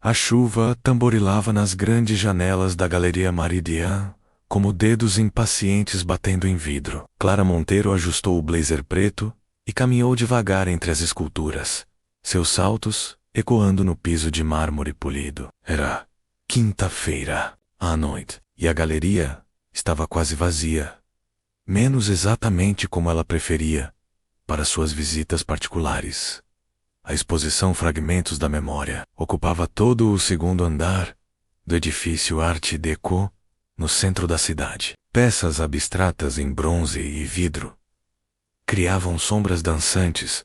A chuva tamborilava nas grandes janelas da Galeria Meridian, como dedos impacientes batendo em vidro. Clara Monteiro ajustou o blazer preto e caminhou devagar entre as esculturas, seus saltos ecoando no piso de mármore polido. Era quinta-feira à noite, e a galeria estava quase vazia, menos exatamente como ela preferia para suas visitas particulares. A exposição Fragmentos da Memória ocupava todo o segundo andar do edifício Art Deco, no centro da cidade. Peças abstratas em bronze e vidro criavam sombras dançantes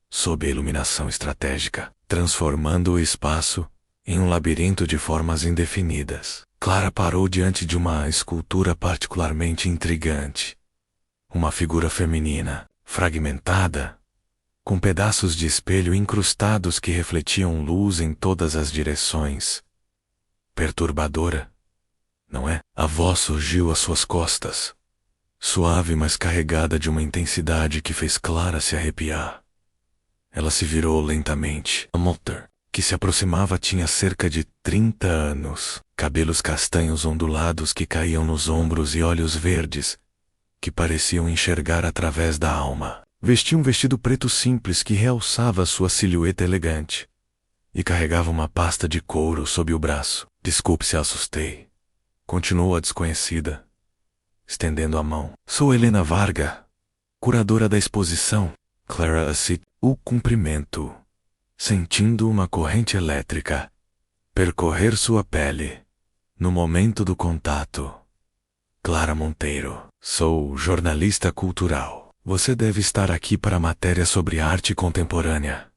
sob a iluminação estratégica, transformando o espaço em um labirinto de formas indefinidas. Clara parou diante de uma escultura particularmente intrigante. Uma figura feminina, fragmentada, com pedaços de espelho incrustados que refletiam luz em todas as direções. Perturbadora, não é? A voz surgiu às suas costas, suave mas carregada de uma intensidade que fez Clara se arrepiar. Ela se virou lentamente. A Monter, que se aproximava, tinha cerca de 30 anos, cabelos castanhos ondulados que caíam nos ombros e olhos verdes, que pareciam enxergar através da alma. Vestia um vestido preto simples que realçava sua silhueta elegante, e carregava uma pasta de couro sob o braço. Desculpe se assustei, continuou a desconhecida, estendendo a mão. Sou Helena Varga, curadora da exposição. Clara o cumprimento, sentindo uma corrente elétrica percorrer sua pele no momento do contato. Clara Monteiro, sou jornalista cultural. Você deve estar aqui para a matéria sobre arte contemporânea.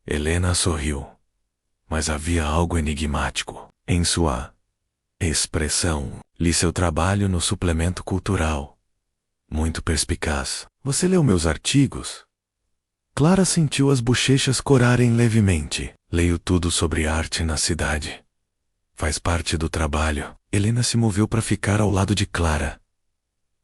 Helena sorriu, mas havia algo enigmático em sua expressão. Li seu trabalho no suplemento cultural. Muito perspicaz. Você leu meus artigos? Clara sentiu as bochechas corarem levemente. Leio tudo sobre arte na cidade. Faz parte do trabalho. Helena se moveu para ficar ao lado de Clara.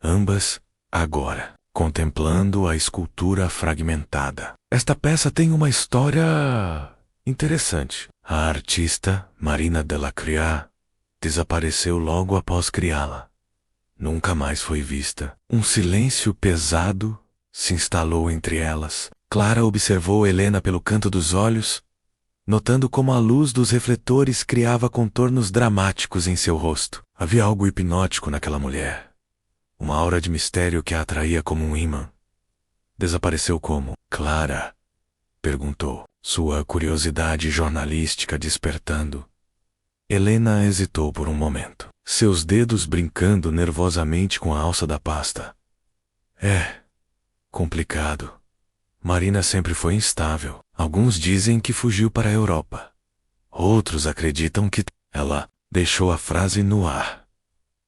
Ambas, agora, contemplando a escultura fragmentada. Esta peça tem uma história interessante. A artista, Marina Delacroix, desapareceu logo após criá-la. Nunca mais foi vista. Um silêncio pesado se instalou entre elas. Clara observou Helena pelo canto dos olhos, notando como a luz dos refletores criava contornos dramáticos em seu rosto. Havia algo hipnótico naquela mulher. Uma aura de mistério que a atraía como um ímã. Desapareceu como? Clara? Perguntou, sua curiosidade jornalística despertando. Helena hesitou por um momento, seus dedos brincando nervosamente com a alça da pasta. É complicado. Marina sempre foi instável. Alguns dizem que fugiu para a Europa. Outros acreditam que... Ela deixou a frase no ar.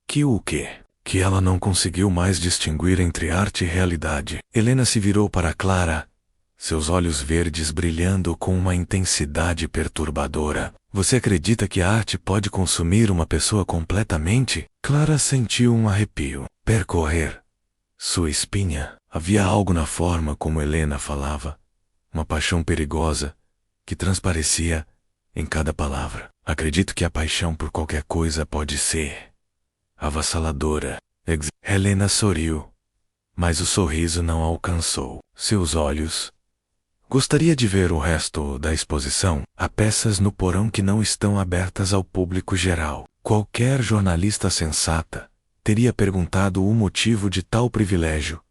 Que o quê? Que ela não conseguiu mais distinguir entre arte e realidade. Helena se virou para Clara, seus olhos verdes brilhando com uma intensidade perturbadora. Você acredita que a arte pode consumir uma pessoa completamente? Clara sentiu um arrepio percorrer sua espinha. Havia algo na forma como Helena falava, uma paixão perigosa que transparecia em cada palavra. Acredito que a paixão por qualquer coisa pode ser avassaladora. Helena sorriu, mas o sorriso não alcançou seus olhos. Gostaria de ver o resto da exposição. Há peças no porão que não estão abertas ao público geral. Qualquer jornalista sensata teria perguntado o motivo de tal privilégio,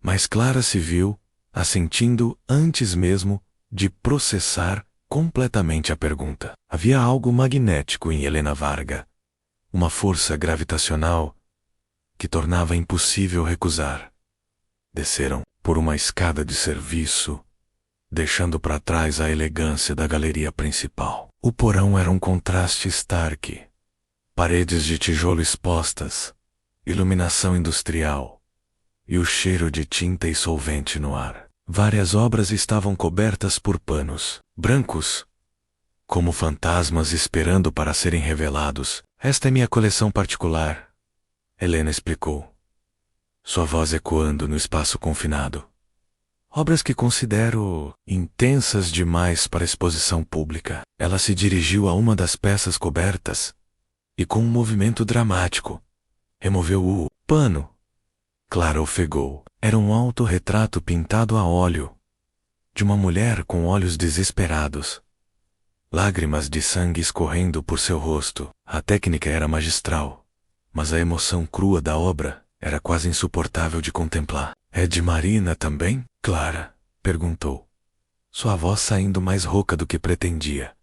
mas Clara se viu assentindo antes mesmo de processar completamente a pergunta. Havia algo magnético em Helena Varga, uma força gravitacional que tornava impossível recusar. Desceram por uma escada de serviço, deixando para trás a elegância da galeria principal. O porão era um contraste stark. Paredes de tijolo expostas, iluminação industrial e o cheiro de tinta e solvente no ar. Várias obras estavam cobertas por panos brancos, como fantasmas esperando para serem revelados. Esta é minha coleção particular, Helena explicou, sua voz ecoando no espaço confinado. Obras que considero intensas demais para exposição pública. Ela se dirigiu a uma das peças cobertas e, com um movimento dramático, removeu o pano. Clara ofegou. Era um autorretrato pintado a óleo de uma mulher com olhos desesperados, lágrimas de sangue escorrendo por seu rosto. A técnica era magistral, mas a emoção crua da obra era quase insuportável de contemplar. É de Marina também? Clara perguntou, sua voz saindo mais rouca do que pretendia.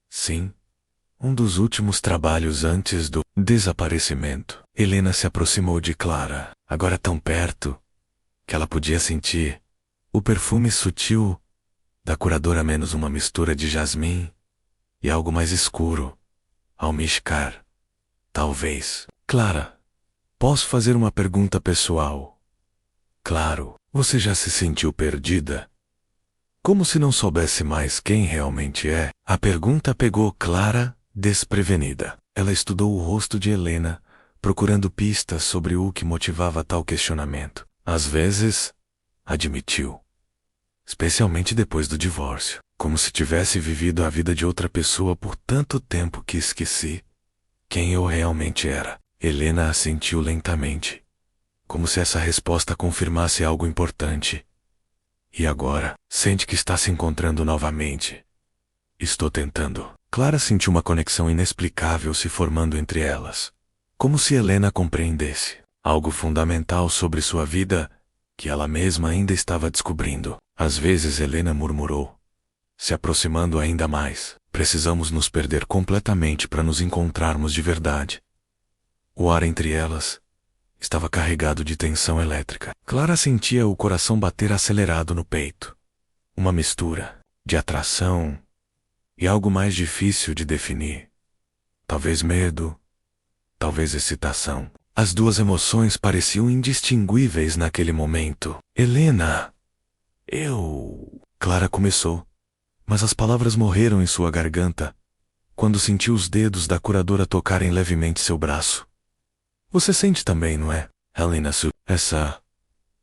Sim, um dos últimos trabalhos antes do desaparecimento. Helena se aproximou de Clara, agora tão perto que ela podia sentir o perfume sutil da curadora, menos uma mistura de jasmim e algo mais escuro, almíscar, talvez. Clara, posso fazer uma pergunta pessoal? Claro. Você já se sentiu perdida? Como se não soubesse mais quem realmente é? A pergunta pegou Clara desprevenida. Ela estudou o rosto de Helena, procurando pistas sobre o que motivava tal questionamento. Às vezes, admitiu, especialmente depois do divórcio, como se tivesse vivido a vida de outra pessoa por tanto tempo que esqueci quem eu realmente era. Helena assentiu lentamente, como se essa resposta confirmasse algo importante. E agora, sente que está se encontrando novamente? Estou tentando. Clara sentiu uma conexão inexplicável se formando entre elas, como se Helena compreendesse algo fundamental sobre sua vida que ela mesma ainda estava descobrindo. Às vezes Helena murmurou, se aproximando ainda mais. Precisamos nos perder completamente para nos encontrarmos de verdade. O ar entre elas estava carregado de tensão elétrica. Clara sentia o coração bater acelerado no peito. Uma mistura de atração e algo mais difícil de definir. Talvez medo, talvez excitação. As duas emoções pareciam indistinguíveis naquele momento. Helena, Clara começou, mas as palavras morreram em sua garganta quando sentiu os dedos da curadora tocarem levemente seu braço. Você sente também, não é, Helena, essa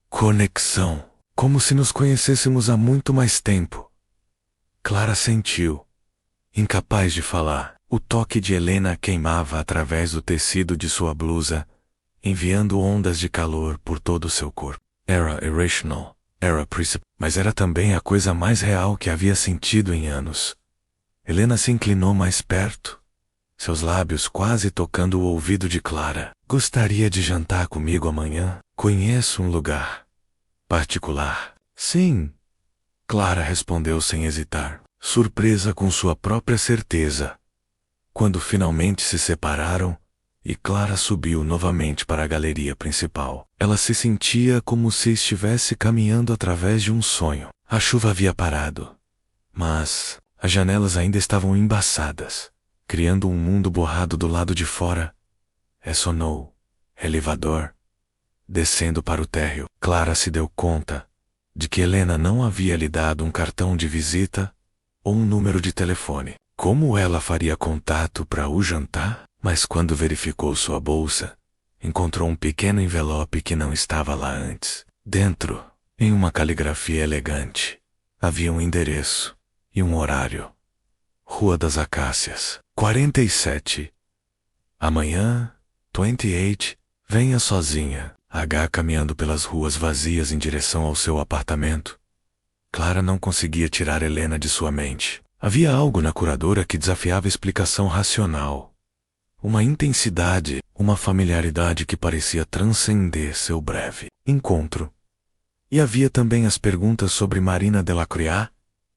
conexão, como se nos conhecêssemos há muito mais tempo? Clara sentiu, incapaz de falar. O toque de Helena queimava através do tecido de sua blusa, enviando ondas de calor por todo o seu corpo. Era irrational, era mas era também a coisa mais real que havia sentido em anos. Helena se inclinou mais perto, seus lábios quase tocando o ouvido de Clara. Gostaria de jantar comigo amanhã? Conheço um lugar particular. Sim, Clara respondeu sem hesitar, surpresa com sua própria certeza. Quando finalmente se separaram e Clara subiu novamente para a galeria principal, ela se sentia como se estivesse caminhando através de um sonho. A chuva havia parado, mas as janelas ainda estavam embaçadas, criando um mundo borrado do lado de fora. Ressonou elevador, descendo para o térreo. Clara se deu conta de que Helena não havia lhe dado um cartão de visita ou um número de telefone. Como ela faria contato para o jantar? Mas quando verificou sua bolsa, encontrou um pequeno envelope que não estava lá antes. Dentro, em uma caligrafia elegante, havia um endereço e um horário. Rua das Acácias, 47. Amanhã, 28, venha sozinha. H caminhando pelas ruas vazias em direção ao seu apartamento. Clara não conseguia tirar Helena de sua mente. Havia algo na curadora que desafiava a explicação racional. Uma intensidade, uma familiaridade que parecia transcender seu breve encontro. E havia também as perguntas sobre Marina Delacroix,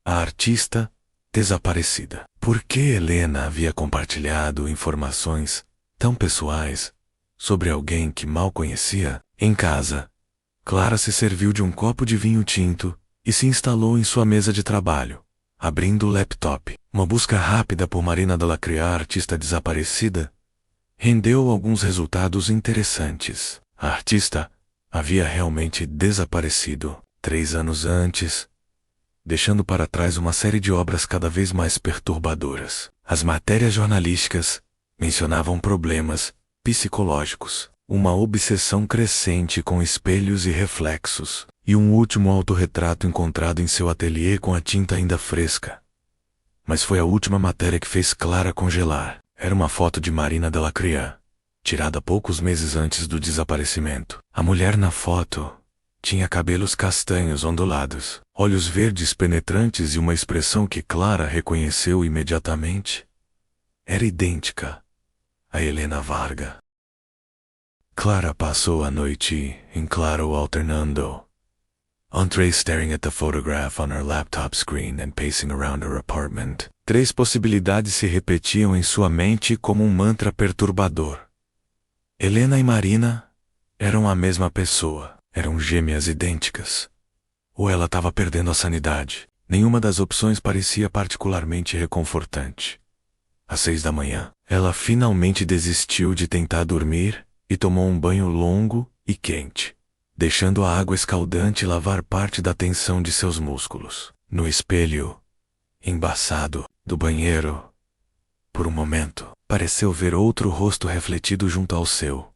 a artista desaparecida. Por que Helena havia compartilhado informações tão pessoais sobre alguém que mal conhecia? Em casa, Clara se serviu de um copo de vinho tinto e se instalou em sua mesa de trabalho, abrindo o laptop. Uma busca rápida por Marina Delacroix, a artista desaparecida, rendeu alguns resultados interessantes. A artista havia realmente desaparecido 3 anos antes, deixando para trás uma série de obras cada vez mais perturbadoras. As matérias jornalísticas mencionavam problemas psicológicos, uma obsessão crescente com espelhos e reflexos, e um último autorretrato encontrado em seu ateliê com a tinta ainda fresca. Mas foi a última matéria que fez Clara congelar. Era uma foto de Marina Delacroix, tirada poucos meses antes do desaparecimento. A mulher na foto tinha cabelos castanhos ondulados, olhos verdes penetrantes e uma expressão que Clara reconheceu imediatamente. Era idêntica a Helena Varga. Clara passou a noite em claro alternando. Andre staring at the photograph on her laptop screen and pacing around her apartment. 3 possibilidades se repetiam em sua mente como um mantra perturbador. Helena e Marina eram a mesma pessoa, eram gêmeas idênticas. Ou ela estava perdendo a sanidade. Nenhuma das opções parecia particularmente reconfortante. Às 6 da manhã, ela finalmente desistiu de tentar dormir e tomou um banho longo e quente, deixando a água escaldante lavar parte da tensão de seus músculos. No espelho, embaçado, do banheiro, por um momento, pareceu ver outro rosto refletido junto ao seu.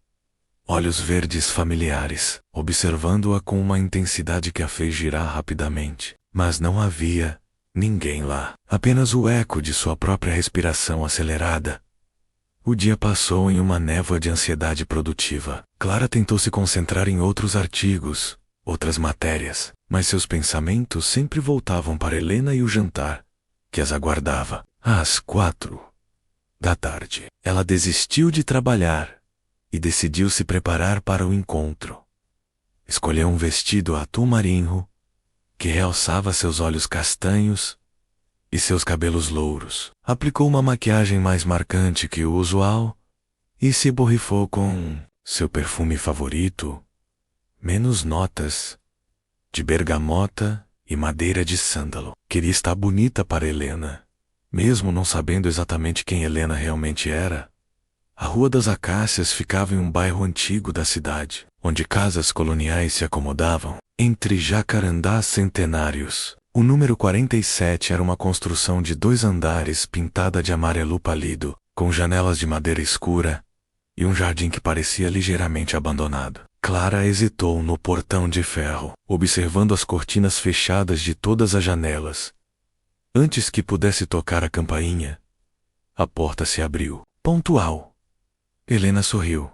Olhos verdes familiares, observando-a com uma intensidade que a fez girar rapidamente. Mas não havia ninguém lá, apenas o eco de sua própria respiração acelerada. O dia passou em uma névoa de ansiedade produtiva. Clara tentou se concentrar em outros artigos, outras matérias, mas seus pensamentos sempre voltavam para Helena e o jantar, que as aguardava. Às 4 da tarde, ela desistiu de trabalhar e decidiu se preparar para o encontro. Escolheu um vestido atum marinho, que realçava seus olhos castanhos e seus cabelos louros. Aplicou uma maquiagem mais marcante que o usual e se borrifou com seu perfume favorito, menos notas, de bergamota e madeira de sândalo. Queria estar bonita para Helena, mesmo não sabendo exatamente quem Helena realmente era. A Rua das Acácias ficava em um bairro antigo da cidade, onde casas coloniais se acomodavam, entre jacarandás centenários. O número 47 era uma construção de 2 andares pintada de amarelo pálido, com janelas de madeira escura e um jardim que parecia ligeiramente abandonado. Clara hesitou no portão de ferro, observando as cortinas fechadas de todas as janelas. Antes que pudesse tocar a campainha, a porta se abriu. Pontual. Helena sorriu,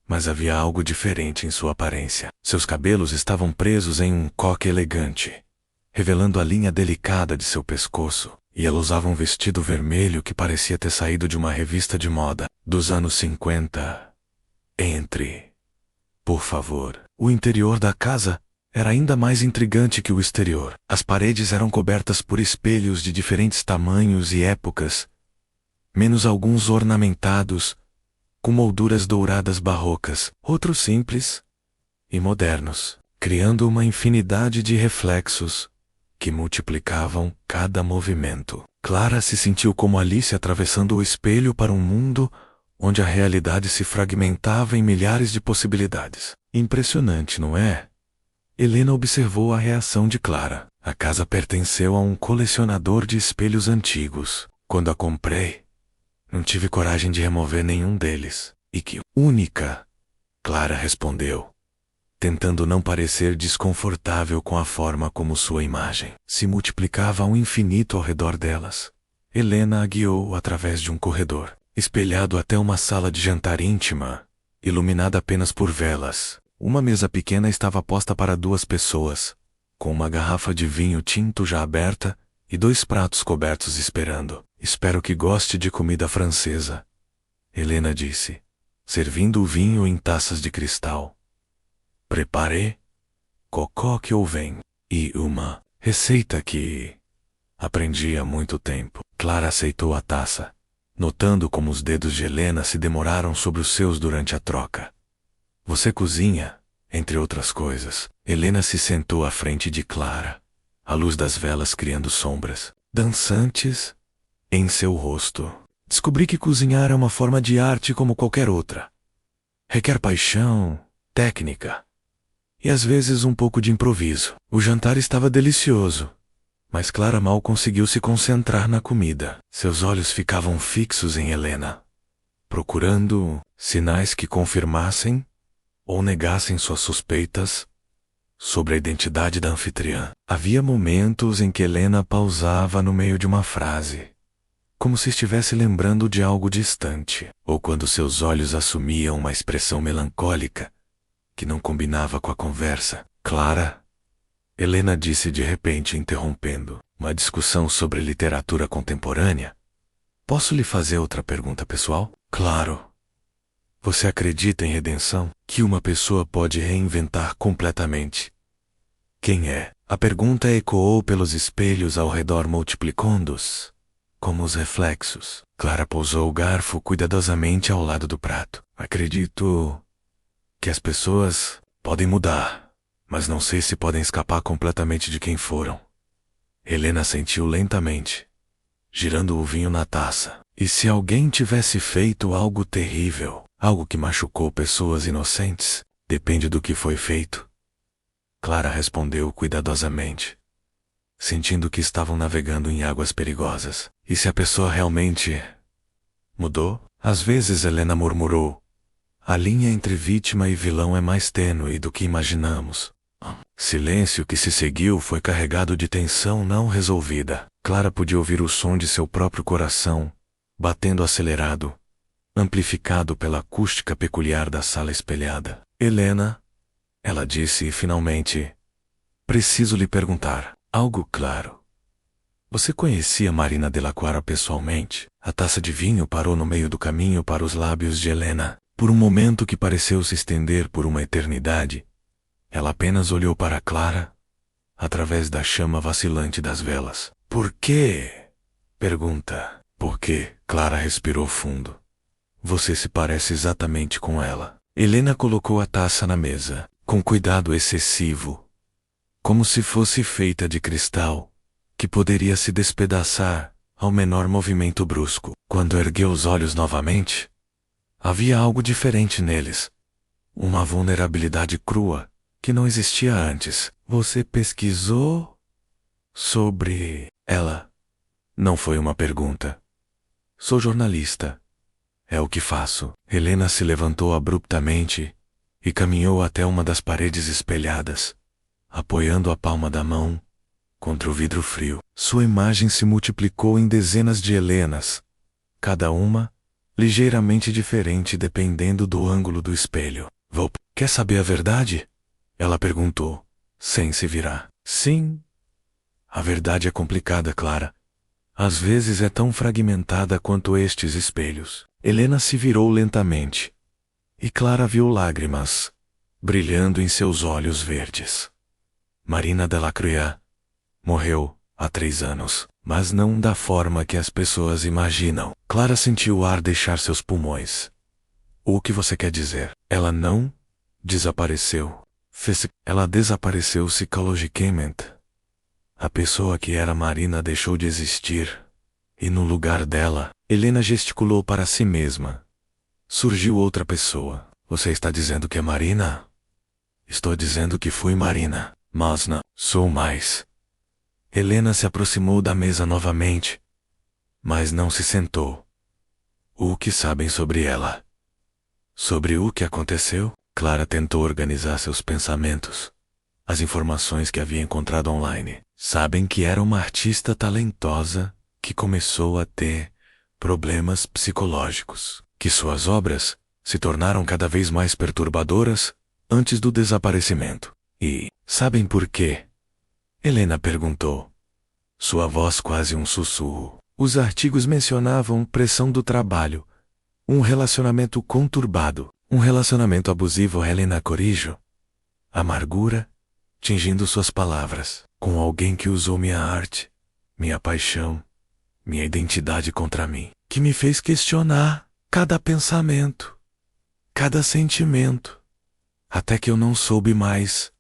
mas havia algo diferente em sua aparência. Seus cabelos estavam presos em um coque elegante, revelando a linha delicada de seu pescoço, e ela usava um vestido vermelho que parecia ter saído de uma revista de moda dos anos 50. Entre. Por favor. O interior da casa era ainda mais intrigante que o exterior. As paredes eram cobertas por espelhos de diferentes tamanhos e épocas, menos alguns ornamentados, com molduras douradas barrocas, outros simples e modernos, criando uma infinidade de reflexos que multiplicavam cada movimento. Clara se sentiu como Alice atravessando o espelho para um mundo onde a realidade se fragmentava em milhares de possibilidades. Impressionante, não é? Helena observou a reação de Clara. A casa pertenceu a um colecionador de espelhos antigos. Quando a comprei, não tive coragem de remover nenhum deles. E que única? Clara respondeu, tentando não parecer desconfortável com a forma como sua imagem se multiplicava ao infinito ao redor delas. Helena a guiou através de um corredor, espelhado até uma sala de jantar íntima, iluminada apenas por velas. Uma mesa pequena estava posta para 2 pessoas, com uma garrafa de vinho tinto já aberta e 2 pratos cobertos esperando. Espero que goste de comida francesa, Helena disse, servindo o vinho em taças de cristal. Preparei cocoque au vin e uma receita que aprendi há muito tempo. Clara aceitou a taça, notando como os dedos de Helena se demoraram sobre os seus durante a troca. Você cozinha, entre outras coisas. Helena se sentou à frente de Clara, a luz das velas criando sombras dançantes em seu rosto. Descobri que cozinhar é uma forma de arte como qualquer outra. Requer paixão, técnica e às vezes um pouco de improviso. O jantar estava delicioso, mas Clara mal conseguiu se concentrar na comida. Seus olhos ficavam fixos em Helena, procurando sinais que confirmassem ou negassem suas suspeitas. sobre a identidade da anfitriã. Havia momentos em que Helena pausava no meio de uma frase, como se estivesse lembrando de algo distante, ou quando seus olhos assumiam uma expressão melancólica que não combinava com a conversa. Clara, Helena disse de repente, interrompendo uma discussão sobre literatura contemporânea. Posso lhe fazer outra pergunta pessoal? Claro. Você acredita em redenção? Que uma pessoa pode reinventar completamente quem é? A pergunta ecoou pelos espelhos ao redor, multiplicando-os como os reflexos. Clara pousou o garfo cuidadosamente ao lado do prato. Acredito que as pessoas podem mudar, mas não sei se podem escapar completamente de quem foram. Helena sentiu lentamente, girando o vinho na taça. E se alguém tivesse feito algo terrível, algo que machucou pessoas inocentes? Depende do que foi feito. Clara respondeu cuidadosamente, sentindo que estavam navegando em águas perigosas. E se a pessoa realmente mudou? Às vezes, Helena murmurou, a linha entre vítima e vilão é mais tênue do que imaginamos. Silêncio que se seguiu foi carregado de tensão não resolvida. Clara podia ouvir o som de seu próprio coração, batendo acelerado, amplificado pela acústica peculiar da sala espelhada. Helena, ela disse finalmente, preciso lhe perguntar algo claro. Você conhecia Marina Delacroix pessoalmente? A taça de vinho parou no meio do caminho para os lábios de Helena. Por um momento que pareceu se estender por uma eternidade, ela apenas olhou para Clara, através da chama vacilante das velas. Por quê? Pergunta. Por quê? Clara respirou fundo. Você se parece exatamente com ela. Helena colocou a taça na mesa, com cuidado excessivo, como se fosse feita de cristal, que poderia se despedaçar ao menor movimento brusco. Quando ergueu os olhos novamente, havia algo diferente neles. Uma vulnerabilidade crua, que não existia antes. Você pesquisou sobre ela? Não foi uma pergunta. Sou jornalista. É o que faço. Helena se levantou abruptamente e caminhou até uma das paredes espelhadas, apoiando a palma da mão contra o vidro frio. Sua imagem se multiplicou em dezenas de Helenas, cada uma ligeiramente diferente dependendo do ângulo do espelho. Quer saber a verdade? Ela perguntou, sem se virar. Sim. A verdade é complicada, Clara. Às vezes é tão fragmentada quanto estes espelhos. Helena se virou lentamente, e Clara viu lágrimas brilhando em seus olhos verdes. Marina Delacroix morreu há 3 anos, mas não da forma que as pessoas imaginam. Clara sentiu o ar deixar seus pulmões. O que você quer dizer? Ela não desapareceu. Ela desapareceu psicologicamente. A pessoa que era Marina deixou de existir, e no lugar dela, Helena gesticulou para si mesma. Surgiu outra pessoa. Você está dizendo que é Marina? Estou dizendo que fui Marina, mas não sou mais. Helena se aproximou da mesa novamente, mas não se sentou. O que sabem sobre ela? Sobre o que aconteceu? Clara tentou organizar seus pensamentos. As informações que havia encontrado online. Sabem que era uma artista talentosa que começou a ter problemas psicológicos. Que suas obras se tornaram cada vez mais perturbadoras antes do desaparecimento. E sabem por quê? Helena perguntou. Sua voz quase um sussurro. Os artigos mencionavam pressão do trabalho, um relacionamento conturbado, um relacionamento abusivo. Helena corrigiu. Amargura, tingindo suas palavras, com alguém que usou minha arte, minha paixão, minha identidade contra mim, que me fez questionar cada pensamento, cada sentimento, até que eu não soube mais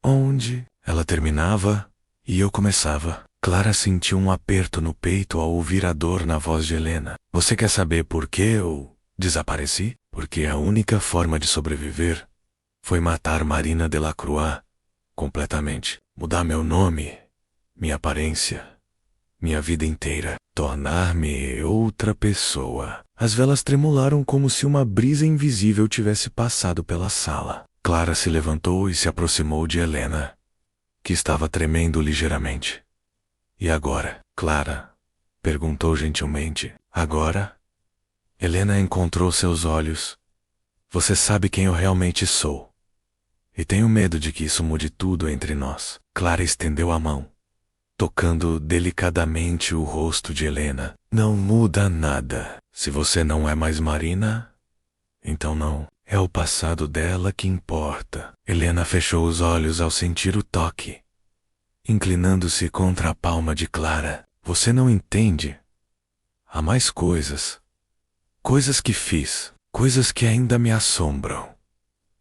onde. Ela terminava e eu começava. Clara sentiu um aperto no peito ao ouvir a dor na voz de Helena. Você quer saber por que eu desapareci? Porque a única forma de sobreviver foi matar Marina Delacroix completamente. Mudar meu nome, minha aparência, minha vida inteira. Tornar-me outra pessoa. As velas tremularam como se uma brisa invisível tivesse passado pela sala. Clara se levantou e se aproximou de Helena, que estava tremendo ligeiramente. E agora, Clara? Perguntou gentilmente. Agora? Helena encontrou seus olhos. Você sabe quem eu realmente sou. E tenho medo de que isso mude tudo entre nós. Clara estendeu a mão, tocando delicadamente o rosto de Helena. Não muda nada. Se você não é mais Marina, então não. É o passado dela que importa. Helena fechou os olhos ao sentir o toque, inclinando-se contra a palma de Clara. Você não entende. Há mais coisas. Coisas que fiz. Coisas que ainda me assombram.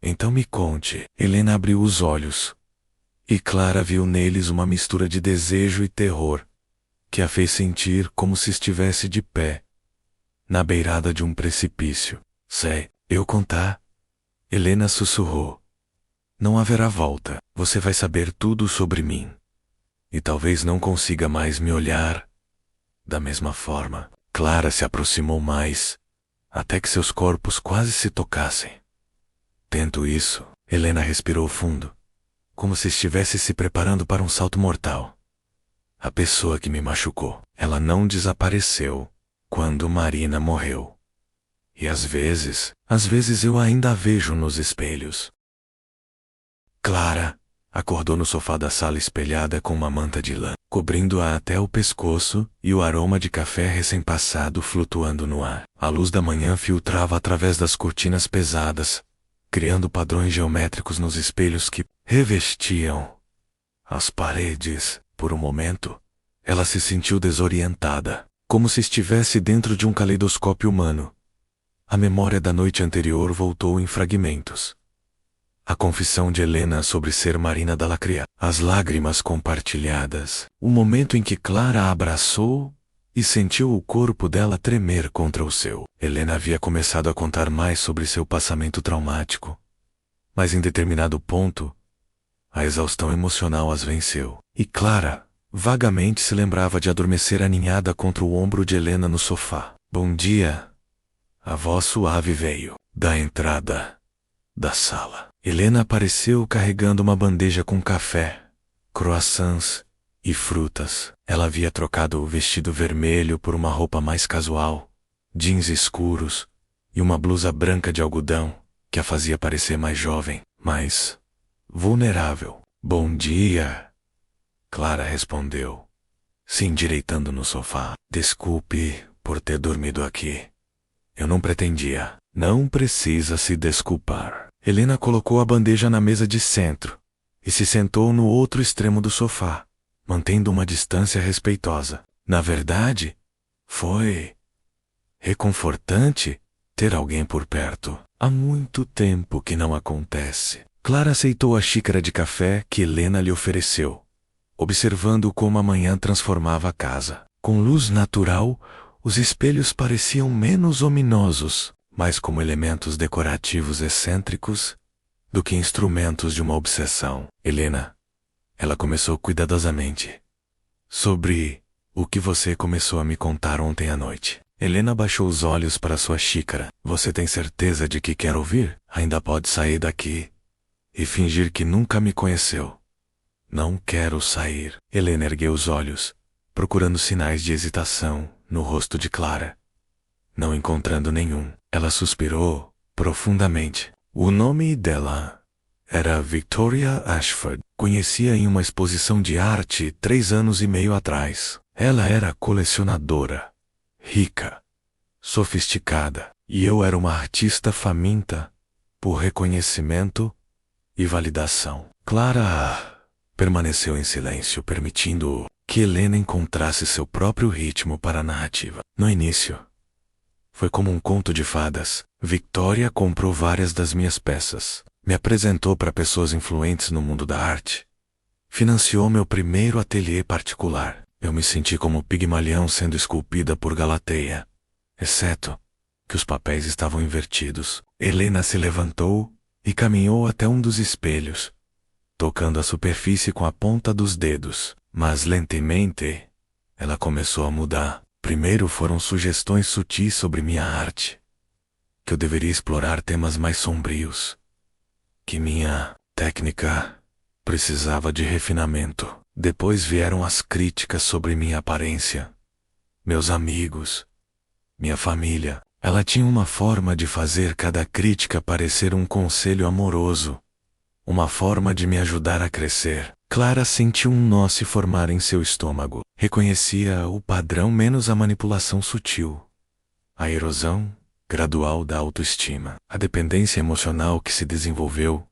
Então me conte. Helena abriu os olhos, e Clara viu neles uma mistura de desejo e terror, que a fez sentir como se estivesse de pé, na beirada de um precipício. Sei, eu contar? Helena sussurrou. Não haverá volta. Você vai saber tudo sobre mim. E talvez não consiga mais me olhar da mesma forma. Clara se aproximou mais, até que seus corpos quase se tocassem. Tendo isso, Helena respirou fundo, como se estivesse se preparando para um salto mortal. A pessoa que me machucou, ela não desapareceu quando Marina morreu. E às vezes eu ainda a vejo nos espelhos. Clara acordou no sofá da sala espelhada com uma manta de lã, cobrindo-a até o pescoço, e o aroma de café recém-passado flutuando no ar. A luz da manhã filtrava através das cortinas pesadas, criando padrões geométricos nos espelhos que revestiam as paredes. Por um momento, ela se sentiu desorientada, como se estivesse dentro de um caleidoscópio humano. A memória da noite anterior voltou em fragmentos. A confissão de Helena sobre ser Marina Dallacria, as lágrimas compartilhadas, o momento em que Clara a abraçou e sentiu o corpo dela tremer contra o seu. Helena havia começado a contar mais sobre seu passamento traumático, mas em determinado ponto, a exaustão emocional as venceu. E Clara vagamente se lembrava de adormecer aninhada contra o ombro de Helena no sofá. Bom dia. A voz suave veio da entrada da sala. Helena apareceu carregando uma bandeja com café, croissants e frutas. Ela havia trocado o vestido vermelho por uma roupa mais casual, jeans escuros e uma blusa branca de algodão, que a fazia parecer mais jovem, mais vulnerável. Bom dia, Clara respondeu, se endireitando no sofá. Desculpe por ter dormido aqui. Eu não pretendia. Não precisa se desculpar. Helena colocou a bandeja na mesa de centro e se sentou no outro extremo do sofá, mantendo uma distância respeitosa. Na verdade, foi reconfortante ter alguém por perto. Há muito tempo que não acontece. Clara aceitou a xícara de café que Helena lhe ofereceu, observando como a manhã transformava a casa. Com luz natural, os espelhos pareciam menos ominosos, mais como elementos decorativos excêntricos do que instrumentos de uma obsessão. Helena, ela começou cuidadosamente. Sobre o que você começou a me contar ontem à noite. Helena baixou os olhos para sua xícara. Você tem certeza de que quer ouvir? Ainda pode sair daqui e fingir que nunca me conheceu. Não quero sair. Helena ergueu os olhos, procurando sinais de hesitação no rosto de Clara. Não encontrando nenhum, ela suspirou profundamente. O nome dela era Victoria Ashford. Conhecia em uma exposição de arte 3 anos e meio atrás. Ela era colecionadora, rica, sofisticada, e eu era uma artista faminta por reconhecimento e validação. Clara permaneceu em silêncio, permitindo que Helena encontrasse seu próprio ritmo para a narrativa. No início, foi como um conto de fadas. Victoria comprou várias das minhas peças, me apresentou para pessoas influentes no mundo da arte, financiou meu primeiro ateliê particular. Eu me senti como Pigmalião sendo esculpida por Galateia, exceto que os papéis estavam invertidos. Helena se levantou e caminhou até um dos espelhos, tocando a superfície com a ponta dos dedos. Mas lentamente, ela começou a mudar. Primeiro foram sugestões sutis sobre minha arte, que eu deveria explorar temas mais sombrios, que minha técnica precisava de refinamento. Depois vieram as críticas sobre minha aparência. Meus amigos, minha família. Ela tinha uma forma de fazer cada crítica parecer um conselho amoroso. Uma forma de me ajudar a crescer. Clara sentiu um nó se formar em seu estômago. Reconhecia o padrão menos a manipulação sutil. A erosão gradual da autoestima. A dependência emocional que se desenvolveu,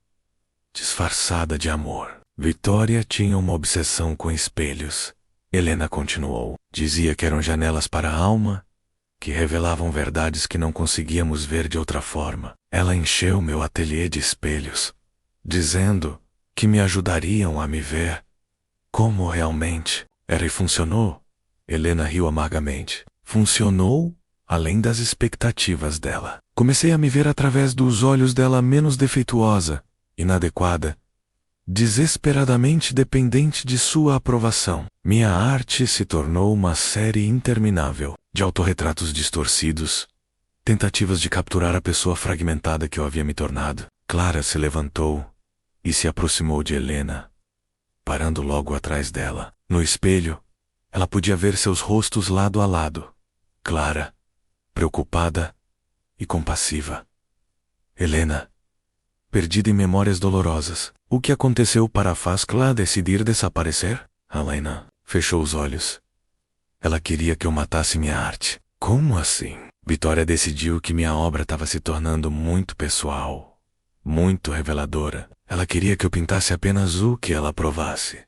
disfarçada de amor. Vitória tinha uma obsessão com espelhos. Helena continuou. Dizia que eram janelas para a alma, que revelavam verdades que não conseguíamos ver de outra forma. Ela encheu meu ateliê de espelhos, dizendo que me ajudariam a me ver como realmente era, e funcionou. Helena riu amargamente. Funcionou além das expectativas dela. Comecei a me ver através dos olhos dela, menos defeituosa, inadequada, desesperadamente dependente de sua aprovação. Minha arte se tornou uma série interminável de autorretratos distorcidos, tentativas de capturar a pessoa fragmentada que eu havia me tornado. Clara se levantou e se aproximou de Helena, parando logo atrás dela. No espelho, ela podia ver seus rostos lado a lado. Clara, preocupada e compassiva. Helena, perdida em memórias dolorosas. O que aconteceu para faz Clara decidir desaparecer? Helena fechou os olhos. Ela queria que eu matasse minha arte. Como assim? Vitória decidiu que minha obra estava se tornando muito pessoal, muito reveladora. Ela queria que eu pintasse apenas o que ela aprovasse,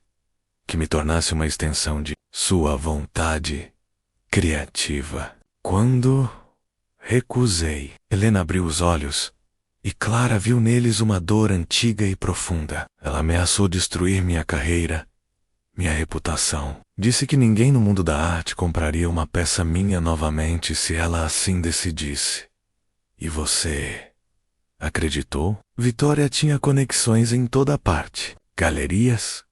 que me tornasse uma extensão de sua vontade criativa. Quando recusei, Helena abriu os olhos e Clara viu neles uma dor antiga e profunda. Ela ameaçou destruir minha carreira, minha reputação. Disse que ninguém no mundo da arte compraria uma peça minha novamente se ela assim decidisse. E você acreditou? Vitória tinha conexões em toda parte. Galerias,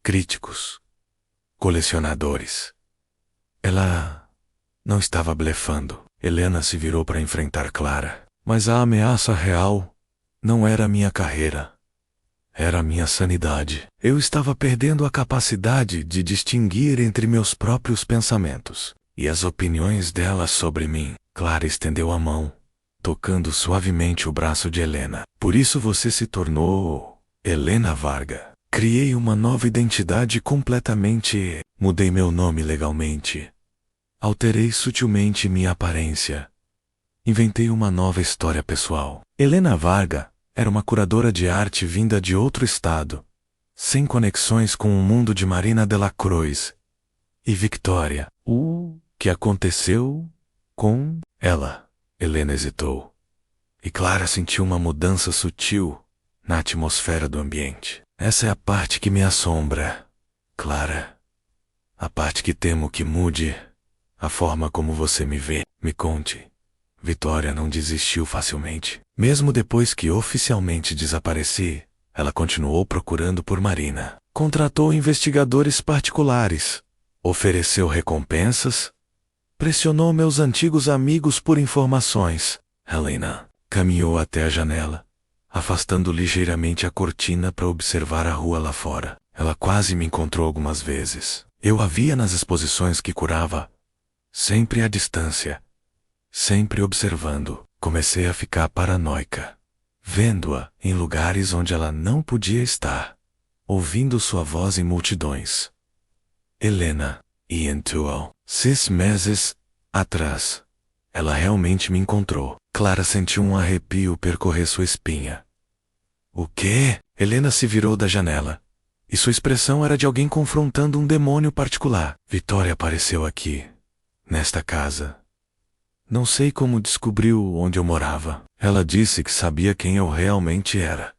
críticos, colecionadores. Ela não estava blefando. Helena se virou para enfrentar Clara. Mas a ameaça real não era minha carreira. Era minha sanidade. Eu estava perdendo a capacidade de distinguir entre meus próprios pensamentos e as opiniões dela sobre mim. Clara estendeu a mão, tocando suavemente o braço de Helena. Por isso você se tornou Helena Varga. Criei uma nova identidade completamente. Mudei meu nome legalmente. Alterei sutilmente minha aparência. Inventei uma nova história pessoal. Helena Varga era uma curadora de arte vinda de outro estado, sem conexões com o mundo de Marina de la Cruz e Victoria. O que aconteceu com ela? Helena hesitou. E Clara sentiu uma mudança sutil na atmosfera do ambiente. Essa é a parte que me assombra, Clara. A parte que temo que mude a forma como você me vê. Me conte. Vitória não desistiu facilmente. Mesmo depois que oficialmente desapareci, ela continuou procurando por Marina. Contratou investigadores particulares, ofereceu recompensas, pressionou meus antigos amigos por informações. Helena caminhou até a janela, afastando ligeiramente a cortina para observar a rua lá fora. Ela quase me encontrou algumas vezes. Eu a via nas exposições que curava, sempre à distância, sempre observando. Comecei a ficar paranoica, vendo-a em lugares onde ela não podia estar, ouvindo sua voz em multidões. Helena, e então, 6 meses atrás, ela realmente me encontrou. Clara sentiu um arrepio percorrer sua espinha. O quê? Helena se virou da janela, e sua expressão era de alguém confrontando um demônio particular. Vitória apareceu aqui, nesta casa. Não sei como descobriu onde eu morava. Ela disse que sabia quem eu realmente era,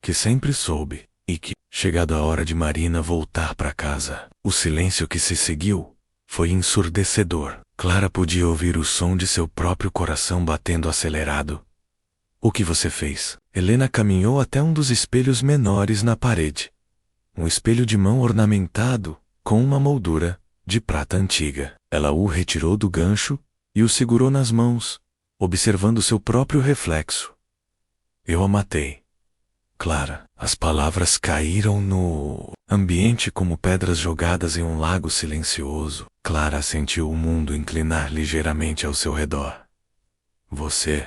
que sempre soube, e que, chegada a hora de Marina voltar para casa, o silêncio que se seguiu foi ensurdecedor. Clara podia ouvir o som de seu próprio coração batendo acelerado. O que você fez? Helena caminhou até um dos espelhos menores na parede. Um espelho de mão ornamentado, com uma moldura de prata antiga. Ela o retirou do gancho e o segurou nas mãos, observando seu próprio reflexo. Eu a matei. Clara. As palavras caíram no ambiente como pedras jogadas em um lago silencioso. Clara sentiu o mundo inclinar ligeiramente ao seu redor. Você...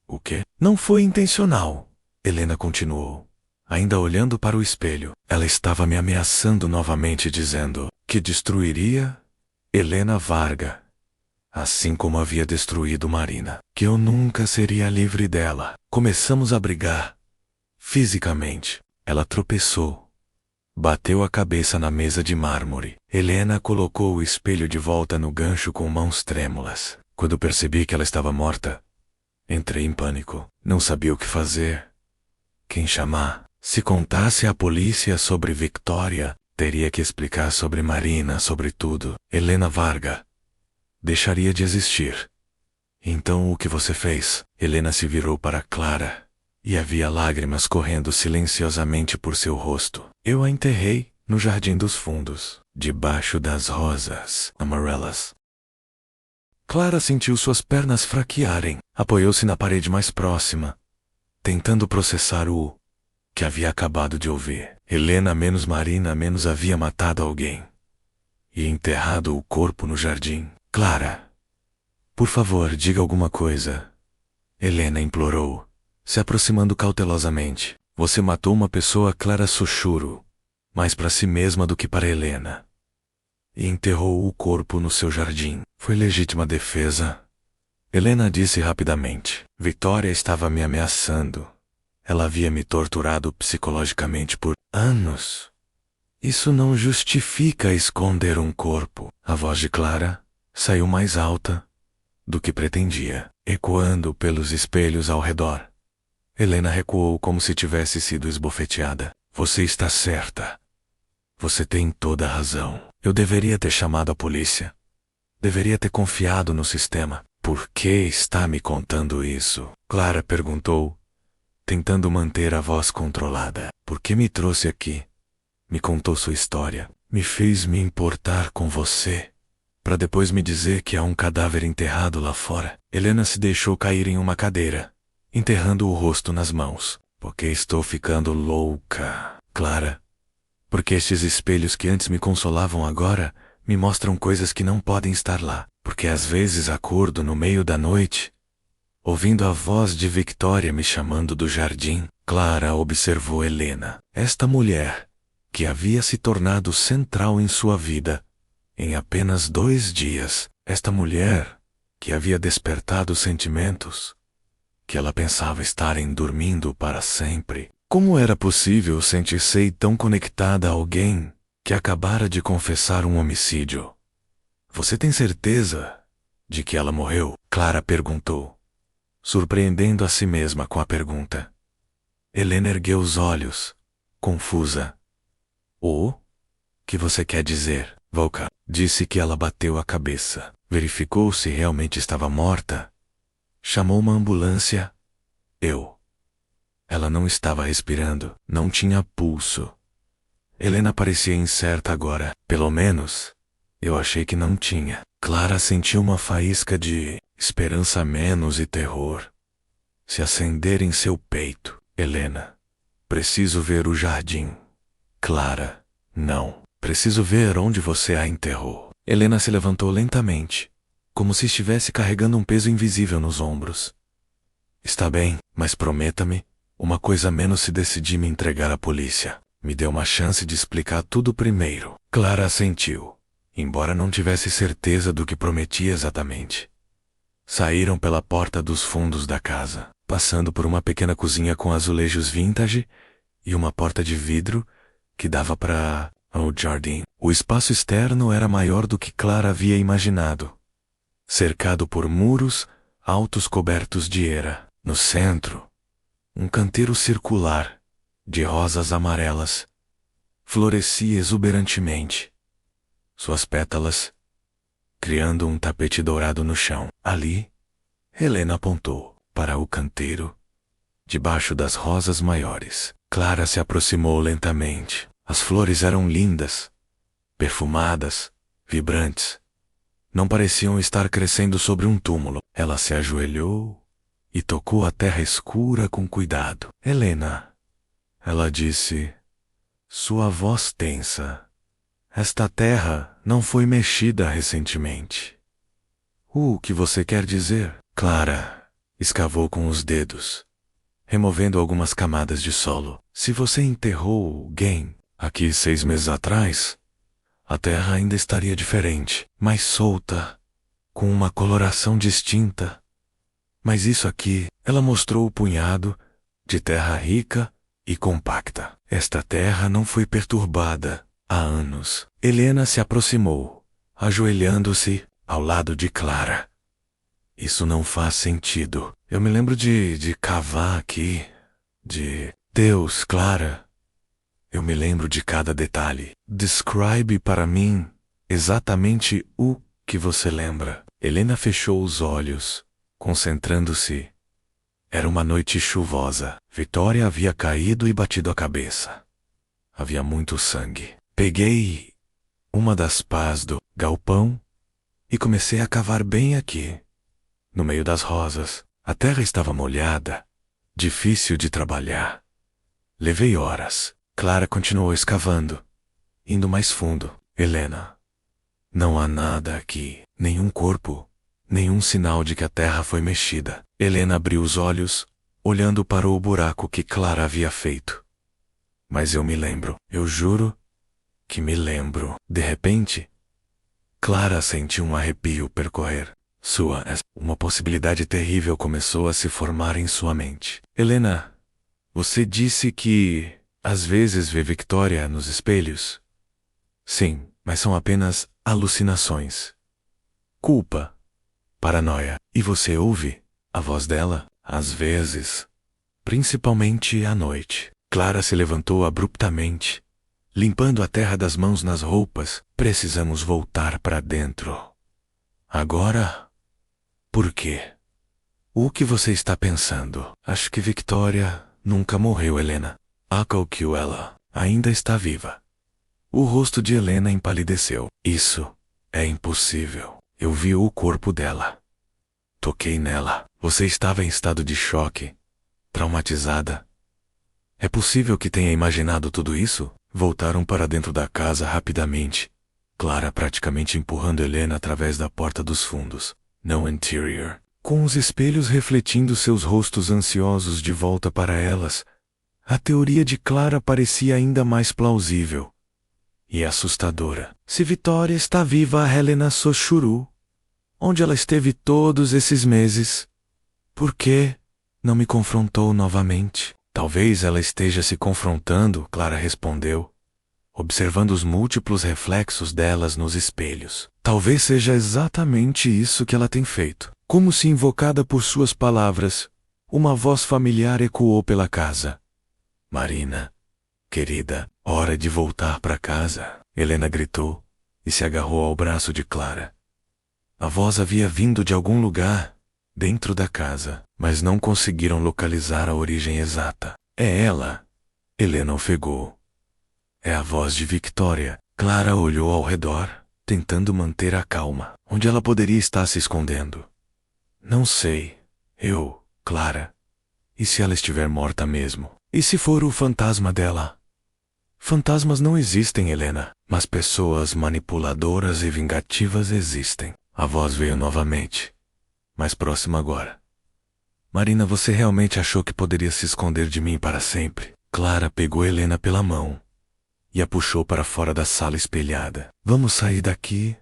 O quê? Não foi intencional, Helena continuou. Ainda olhando para o espelho, ela estava me ameaçando novamente, dizendo que destruiria Helena Varga, assim como havia destruído Marina, que eu nunca seria livre dela. Começamos a brigar. Fisicamente, ela tropeçou. Bateu a cabeça na mesa de mármore. Helena colocou o espelho de volta no gancho com mãos trêmulas. Quando percebi que ela estava morta, entrei em pânico. Não sabia o que fazer. Quem chamar? Se contasse à polícia sobre Victoria, teria que explicar sobre Marina, sobre tudo. Helena Varga deixaria de existir. Então o que você fez? Helena se virou para Clara, e havia lágrimas correndo silenciosamente por seu rosto. Eu a enterrei no jardim dos fundos, debaixo das rosas amarelas. Clara sentiu suas pernas fraquearem. Apoiou-se na parede mais próxima, tentando processar o que havia acabado de ouvir. Helena menos Marina menos havia matado alguém e enterrado o corpo no jardim. Clara, por favor, diga alguma coisa. Helena implorou, se aproximando cautelosamente. Você matou uma pessoa, Clara sussurrou, mais para si mesma do que para Helena, e enterrou o corpo no seu jardim. Foi legítima defesa, Helena disse rapidamente. Victoria estava me ameaçando. Ela havia me torturado psicologicamente por anos. Isso não justifica esconder um corpo. A voz de Clara saiu mais alta do que pretendia, ecoando pelos espelhos ao redor. Helena recuou como se tivesse sido esbofeteada. Você está certa. Você tem toda a razão. Eu deveria ter chamado a polícia. Deveria ter confiado no sistema. Por que está me contando isso? Clara perguntou, tentando manter a voz controlada. Por que me trouxe aqui? Me contou sua história. Me fez me importar com você, para depois me dizer que há um cadáver enterrado lá fora. Helena se deixou cair em uma cadeira, enterrando o rosto nas mãos. Porque estou ficando louca, Clara. Porque estes espelhos que antes me consolavam agora me mostram coisas que não podem estar lá. Porque às vezes acordo no meio da noite, ouvindo a voz de Victoria me chamando do jardim. Clara observou Helena. Esta mulher, que havia se tornado central em sua vida, em apenas 2 dias. Esta mulher, que havia despertado sentimentos, que ela pensava estarem dormindo para sempre. Como era possível sentir-se tão conectada a alguém que acabara de confessar um homicídio? Você tem certeza de que ela morreu? Clara perguntou, surpreendendo a si mesma com a pergunta. Helena ergueu os olhos, confusa. O que você quer dizer? Volka disse que ela bateu a cabeça. Verificou se realmente estava morta. Chamou uma ambulância. Ela não estava respirando, não tinha pulso. Helena parecia incerta agora. Pelo menos, eu achei que não tinha. Clara sentiu uma faísca de esperança menos e terror se acender em seu peito. Helena, preciso ver o jardim. Clara, não. Preciso ver onde você a enterrou. Helena se levantou lentamente, como se estivesse carregando um peso invisível nos ombros. Está bem, mas prometa-me uma coisa menos se decidir me entregar à polícia. Me dê uma chance de explicar tudo primeiro. Clara assentiu, embora não tivesse certeza do que prometia exatamente. Saíram pela porta dos fundos da casa, passando por uma pequena cozinha com azulejos vintage e uma porta de vidro que dava para o jardim. O espaço externo era maior do que Clara havia imaginado, cercado por muros altos cobertos de era. No centro, um canteiro circular de rosas amarelas florescia exuberantemente, suas pétalas criando um tapete dourado no chão. Ali, Helena apontou para o canteiro, debaixo das rosas maiores. Clara se aproximou lentamente. As flores eram lindas, perfumadas, vibrantes. Não pareciam estar crescendo sobre um túmulo. Ela se ajoelhou e tocou a terra escura com cuidado. Helena, Ela disse, sua voz tensa. Esta terra não foi mexida recentemente. O que você quer dizer? Clara escavou com os dedos, removendo algumas camadas de solo. Se você enterrou alguém aqui 6 meses atrás, a terra ainda estaria diferente, mais solta, com uma coloração distinta. Mas isso aqui, ela mostrou o punhado de terra rica e compacta. Esta terra não foi perturbada há anos. Helena se aproximou, ajoelhando-se ao lado de Clara. Isso não faz sentido. Eu me lembro de cavar aqui, de Deus, Clara. Eu me lembro de cada detalhe. Descreve para mim exatamente o que você lembra. Helena fechou os olhos, concentrando-se. Era uma noite chuvosa. Victoria havia caído e batido a cabeça. Havia muito sangue. Peguei uma das pás do galpão e comecei a cavar bem aqui, no meio das rosas. A terra estava molhada, difícil de trabalhar. Levei horas. Clara continuou escavando, indo mais fundo. Helena, não há nada aqui, nenhum corpo, nenhum sinal de que a terra foi mexida. Helena abriu os olhos, olhando para o buraco que Clara havia feito. Mas eu me lembro, eu juro que me lembro. De repente, Clara sentiu um arrepio percorrer uma possibilidade terrível começou a se formar em sua mente. Helena, você disse que às vezes vê Victoria nos espelhos? Sim, mas são apenas alucinações. Culpa, paranoia. E você ouve a voz dela? Às vezes. Principalmente à noite. Clara se levantou abruptamente, limpando a terra das mãos nas roupas. Precisamos voltar para dentro. Agora? Por quê? O que você está pensando? Acho que Victoria nunca morreu, Helena. Acho ela ainda está viva. O rosto de Helena empalideceu. Isso é impossível. Eu vi o corpo dela. Toquei nela. Você estava em estado de choque, traumatizada. É possível que tenha imaginado tudo isso? Voltaram para dentro da casa rapidamente, Clara praticamente empurrando Helena através da porta dos fundos. No interior. Com os espelhos refletindo seus rostos ansiosos de volta para elas, a teoria de Clara parecia ainda mais plausível e assustadora. Se Victoria está viva, a Helena Sochuru, onde ela esteve todos esses meses, por que não me confrontou novamente? Talvez ela esteja se confrontando, Clara respondeu, observando os múltiplos reflexos delas nos espelhos. Talvez seja exatamente isso que ela tem feito. Como se invocada por suas palavras, uma voz familiar ecoou pela casa. Marina, querida, hora de voltar para casa. Helena gritou e se agarrou ao braço de Clara. A voz havia vindo de algum lugar dentro da casa, mas não conseguiram localizar a origem exata. É ela. Helena ofegou. É a voz de Victoria. Clara olhou ao redor, tentando manter a calma. Onde ela poderia estar se escondendo? Não sei. Clara. E se ela estiver morta mesmo? E se for o fantasma dela? Fantasmas não existem, Helena, mas pessoas manipuladoras e vingativas existem. A voz veio novamente, mais próxima agora. Marina, você realmente achou que poderia se esconder de mim para sempre? Clara pegou Helena pela mão e a puxou para fora da sala espelhada. Vamos sair daqui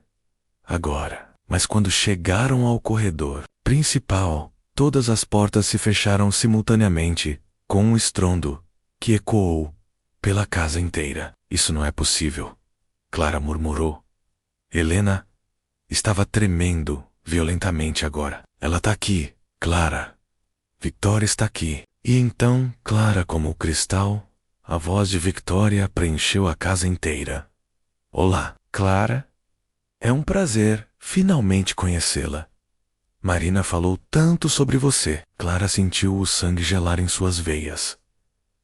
agora. Mas quando chegaram ao corredor principal, todas as portas se fecharam simultaneamente, com um estrondo que ecoou pela casa inteira. Isso não é possível, Clara murmurou. Helena estava tremendo violentamente agora. Ela está aqui, Clara. Victoria está aqui. E então, clara como o cristal, a voz de Victoria preencheu a casa inteira. Olá, Clara. É um prazer finalmente conhecê-la. Marina falou tanto sobre você. Clara sentiu o sangue gelar em suas veias.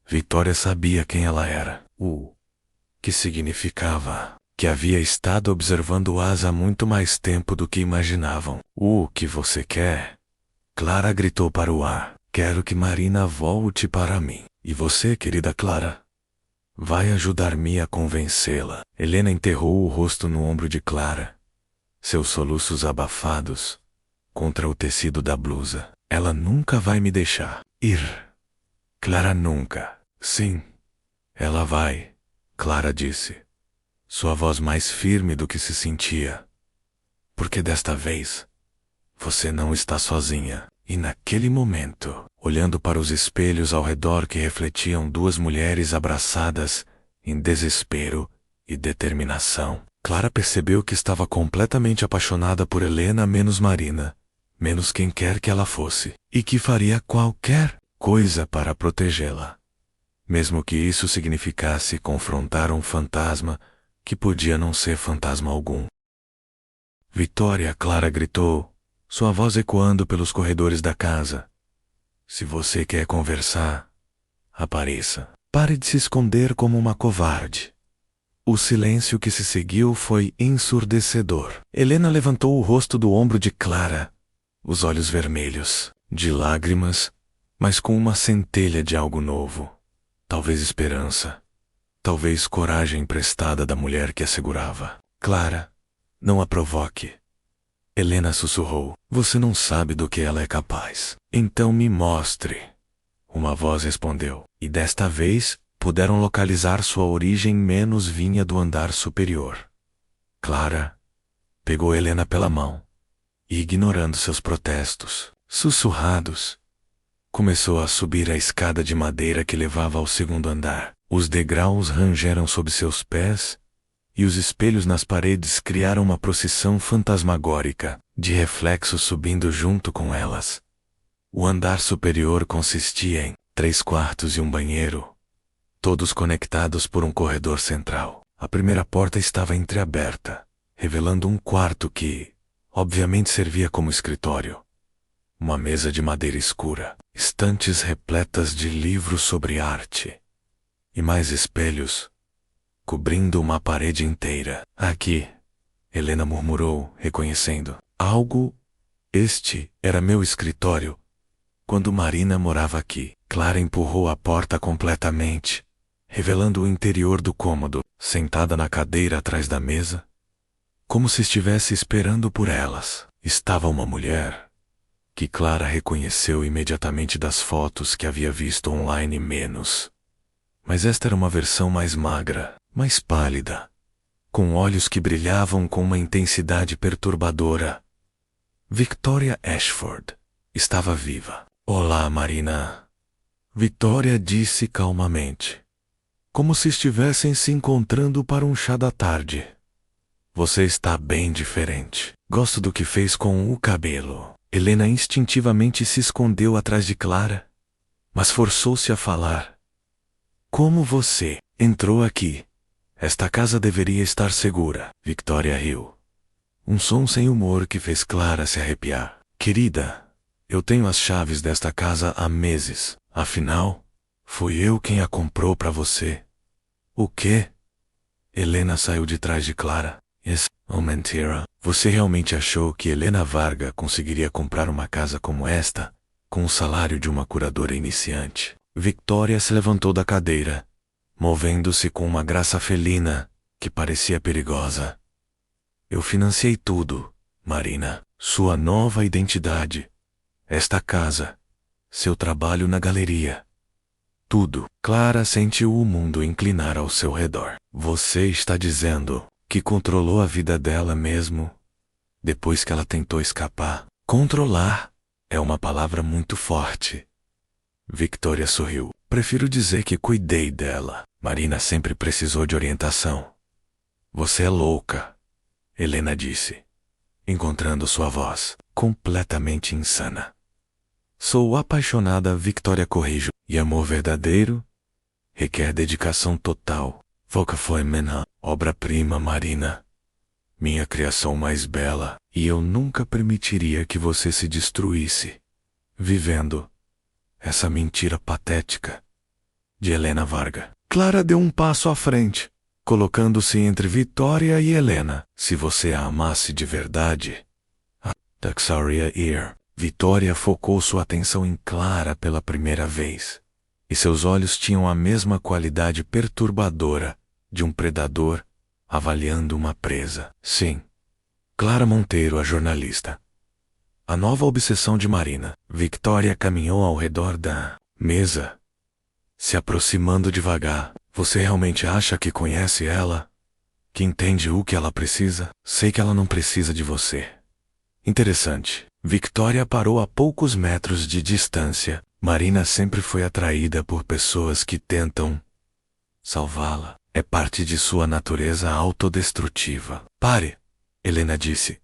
Victoria sabia quem ela era. O que significava que havia estado observando Asa há muito mais tempo do que imaginavam. O que você quer? Clara gritou para o ar. Quero que Marina volte para mim. E você, querida Clara? Vai ajudar-me a convencê-la. Helena enterrou o rosto no ombro de Clara, seus soluços abafados contra o tecido da blusa. Ela nunca vai me deixar ir. Clara nunca. Sim, ela vai, Clara disse, sua voz mais firme do que se sentia. Porque desta vez, você não está sozinha. E naquele momento, olhando para os espelhos ao redor que refletiam duas mulheres abraçadas, em desespero e determinação, Clara percebeu que estava completamente apaixonada por Helena menos Marina, menos quem quer que ela fosse, e que faria qualquer coisa para protegê-la. Mesmo que isso significasse confrontar um fantasma que podia não ser fantasma algum. Vitória, Clara gritou, sua voz ecoando pelos corredores da casa. Se você quer conversar, apareça. Pare de se esconder como uma covarde. O silêncio que se seguiu foi ensurdecedor. Helena levantou o rosto do ombro de Clara, os olhos vermelhos, de lágrimas, mas com uma centelha de algo novo. Talvez esperança. Talvez coragem emprestada da mulher que a segurava. Clara, não a provoque. Helena sussurrou. Você não sabe do que ela é capaz. Então me mostre. Uma voz respondeu. E desta vez, puderam localizar sua origem menos vinha do andar superior. Clara pegou Helena pela mão e, ignorando seus protestos, sussurrados, começou a subir a escada de madeira que levava ao segundo andar. Os degraus rangeram sob seus pés e os espelhos nas paredes criaram uma procissão fantasmagórica, de reflexos subindo junto com elas. O andar superior consistia em 3 quartos e um banheiro, todos conectados por um corredor central. A primeira porta estava entreaberta, revelando um quarto que, obviamente, servia como escritório. Uma mesa de madeira escura, estantes repletas de livros sobre arte, e mais espelhos, cobrindo uma parede inteira. Aqui, Helena murmurou, reconhecendo algo. Este era meu escritório. Quando Marina morava aqui. Clara empurrou a porta completamente, revelando o interior do cômodo, sentada na cadeira atrás da mesa. Como se estivesse esperando por elas, estava uma mulher, que Clara reconheceu imediatamente das fotos que havia visto online menos. Mas esta era uma versão mais magra, mais pálida, com olhos que brilhavam com uma intensidade perturbadora. Victoria Ashford estava viva. Olá, Marina. Victoria disse calmamente, como se estivessem se encontrando para um chá da tarde. Você está bem diferente. Gosto do que fez com o cabelo. Helena instintivamente se escondeu atrás de Clara, mas forçou-se a falar. Como você entrou aqui? Esta casa deveria estar segura. Victoria riu. Um som sem humor que fez Clara se arrepiar. Querida, eu tenho as chaves desta casa há meses. Afinal, fui eu quem a comprou para você. O quê? Helena saiu de trás de Clara. Oh, mentira. Você realmente achou que Helena Varga conseguiria comprar uma casa como esta, com o salário de uma curadora iniciante? Victoria se levantou da cadeira, movendo-se com uma graça felina que parecia perigosa. Eu financiei tudo, Marina. Sua nova identidade, esta casa, seu trabalho na galeria. Tudo. Clara sentiu o mundo inclinar ao seu redor. Você está dizendo que controlou a vida dela mesmo, depois que ela tentou escapar? Controlar é uma palavra muito forte. Victoria sorriu. Prefiro dizer que cuidei dela. Marina sempre precisou de orientação. Você é louca, Helena disse, encontrando sua voz completamente insana. Sou apaixonada, Victoria corrigiu. E amor verdadeiro requer dedicação total. Foca foi menor. Obra-prima, Marina. Minha criação mais bela. E eu nunca permitiria que você se destruísse, vivendo essa mentira patética de Helena Varga. Clara deu um passo à frente, colocando-se entre Victoria e Helena. Se você a amasse de verdade... Daxaria Ear. Victoria focou sua atenção em Clara pela primeira vez. e seus olhos tinham a mesma qualidade perturbadora de um predador avaliando uma presa. Sim. Clara Monteiro, a jornalista. A nova obsessão de Marina. Victoria caminhou ao redor da mesa, se aproximando devagar. Você realmente acha que conhece ela? Que entende o que ela precisa? Sei que ela não precisa de você. Interessante. Victoria parou a poucos metros de distância. Marina sempre foi atraída por pessoas que tentam salvá-la. É parte de sua natureza autodestrutiva. Pare, Helena disse,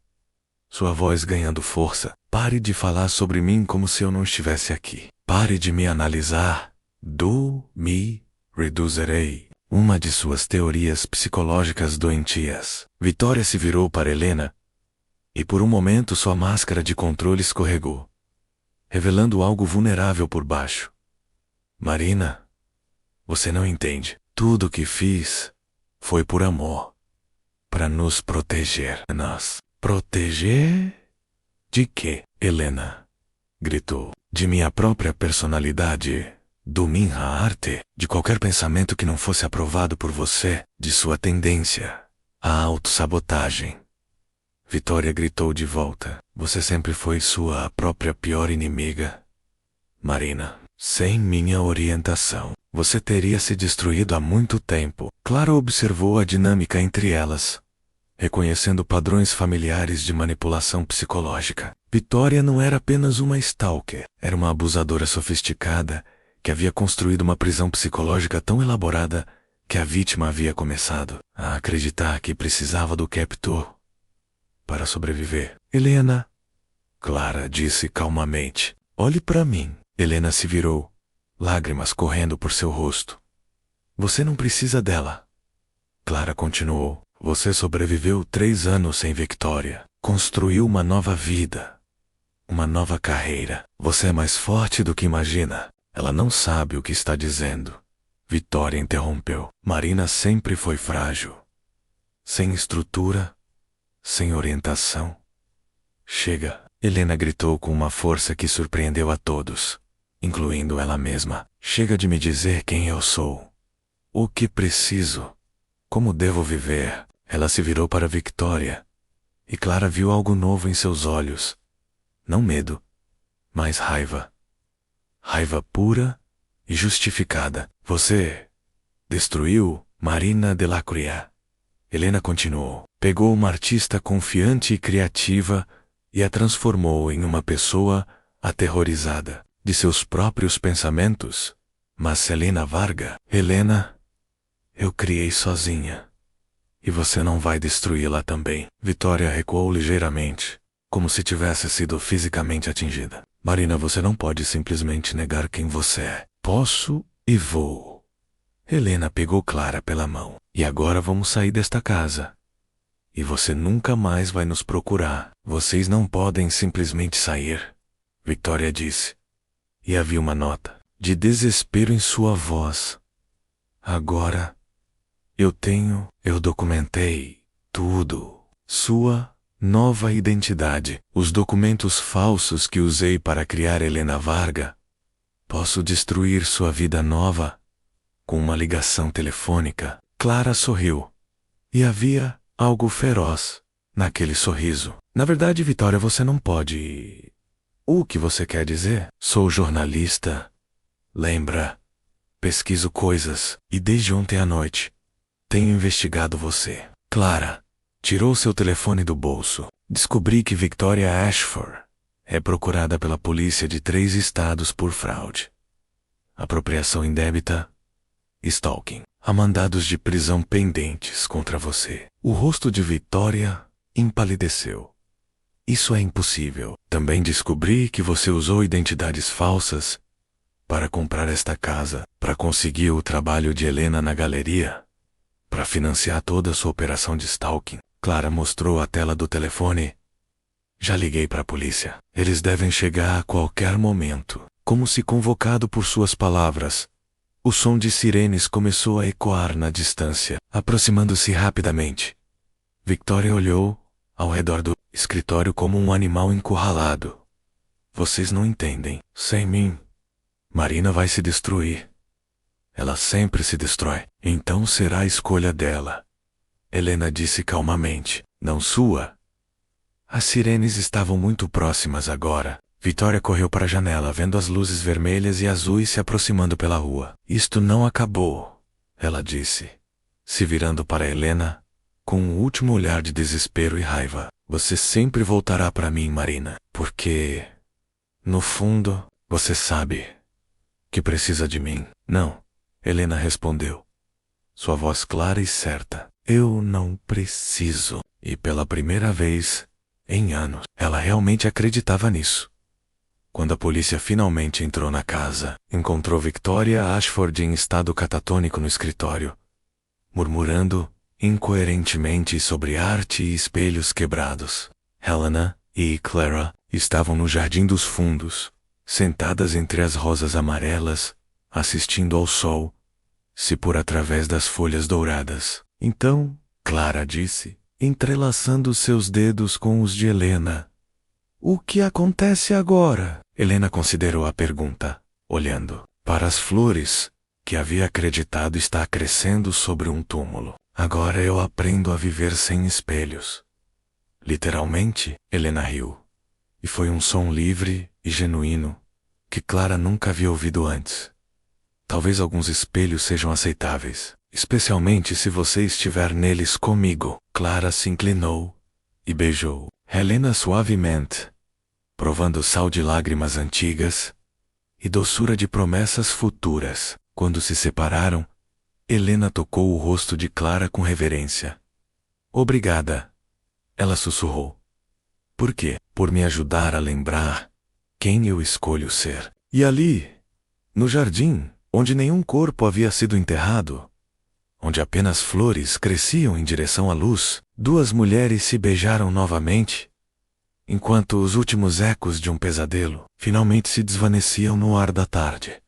sua voz ganhando força. Pare de falar sobre mim como se eu não estivesse aqui. Pare de me analisar. Me reduzirei. Uma de suas teorias psicológicas doentias. Victoria se virou para Helena e por um momento sua máscara de controle escorregou, revelando algo vulnerável por baixo. Marina, você não entende. Tudo o que fiz foi por amor. Para nos proteger. Nos proteger? De quê? Helena gritou. De minha própria personalidade. Do minha arte. De qualquer pensamento que não fosse aprovado por você. De sua tendência à autossabotagem. Victoria gritou de volta. Você sempre foi sua própria pior inimiga. Marina, sem minha orientação, você teria se destruído há muito tempo. Clara observou a dinâmica entre elas, reconhecendo padrões familiares de manipulação psicológica. Victoria não era apenas uma stalker, era uma abusadora sofisticada que havia construído uma prisão psicológica tão elaborada que a vítima havia começado a acreditar que precisava do captor para sobreviver. Helena, Clara disse calmamente. Olhe para mim. Helena se virou, lágrimas correndo por seu rosto. Você não precisa dela. Clara continuou. Você sobreviveu 3 anos sem Victoria. Construiu uma nova vida. Uma nova carreira. Você é mais forte do que imagina. Ela não sabe o que está dizendo. Victoria interrompeu. Marina sempre foi frágil. Sem estrutura, sem orientação. Chega, Helena gritou com uma força que surpreendeu a todos, incluindo ela mesma. Chega de me dizer quem eu sou. O que preciso. Como devo viver. Ela se virou para Victoria, e Clara viu algo novo em seus olhos. Não medo, mas raiva. Raiva pura e justificada. Você destruiu Marina Delacroix. Helena continuou. Pegou uma artista confiante e criativa e a transformou em uma pessoa aterrorizada de seus próprios pensamentos. Mas Helena Varga, Helena, eu criei sozinha. E você não vai destruí-la também. Victoria recuou ligeiramente, como se tivesse sido fisicamente atingida. Marina, você não pode simplesmente negar quem você é. Posso e vou. Helena pegou Clara pela mão. E agora vamos sair desta casa. E você nunca mais vai nos procurar. Vocês não podem simplesmente sair, Victoria disse. E havia uma nota de desespero em sua voz. Agora, eu documentei tudo. Sua nova identidade. Os documentos falsos que usei para criar Helena Varga. Posso destruir sua vida nova com uma ligação telefônica. Clara sorriu. E havia algo feroz naquele sorriso. Na verdade, Victoria, você não pode. O que você quer dizer? Sou jornalista. Lembra? Pesquiso coisas. E desde ontem à noite, tenho investigado você. Clara tirou seu telefone do bolso. Descobri que Victoria Ashford é procurada pela polícia de 3 estados por fraude, apropriação indébita, stalking. Há mandados de prisão pendentes contra você. O rosto de Victoria empalideceu. Isso é impossível. Também descobri que você usou identidades falsas para comprar esta casa, para conseguir o trabalho de Helena na galeria, para financiar toda a sua operação de stalking. Clara mostrou a tela do telefone. Já liguei para a polícia. Eles devem chegar a qualquer momento. Como se convocado por suas palavras, o som de sirenes começou a ecoar na distância, aproximando-se rapidamente. Victoria olhou ao redor do escritório como um animal encurralado. Vocês não entendem. Sem mim, Marina vai se destruir. Ela sempre se destrói. Então será a escolha dela. Helena disse calmamente, não sua. As sirenes estavam muito próximas agora. Victoria correu para a janela, vendo as luzes vermelhas e azuis se aproximando pela rua. Isto não acabou, ela disse, se virando para Helena, com um último olhar de desespero e raiva. Você sempre voltará para mim, Marina, porque, no fundo, você sabe que precisa de mim. Não, Helena respondeu, sua voz clara e certa. Eu não preciso. E pela primeira vez em anos, ela realmente acreditava nisso. Quando a polícia finalmente entrou na casa, encontrou Victoria Ashford em estado catatônico no escritório, murmurando incoerentemente sobre arte e espelhos quebrados. Helena e Clara estavam no jardim dos fundos, sentadas entre as rosas amarelas, assistindo ao sol se pôr através das folhas douradas. Então, Clara disse, entrelaçando seus dedos com os de Helena, o que acontece agora? Helena considerou a pergunta, olhando para as flores, que havia acreditado estar crescendo sobre um túmulo. Agora eu aprendo a viver sem espelhos. Literalmente, Helena riu. E foi um som livre e genuíno, que Clara nunca havia ouvido antes. Talvez alguns espelhos sejam aceitáveis, especialmente se você estiver neles comigo. Clara se inclinou e beijou Helena suavemente, provando sal de lágrimas antigas e doçura de promessas futuras. Quando se separaram, Helena tocou o rosto de Clara com reverência. Obrigada, ela sussurrou. Por quê? Por me ajudar a lembrar quem eu escolho ser. E ali, no jardim, onde nenhum corpo havia sido enterrado, onde apenas flores cresciam em direção à luz, duas mulheres se beijaram novamente, enquanto os últimos ecos de um pesadelo finalmente se desvaneciam no ar da tarde.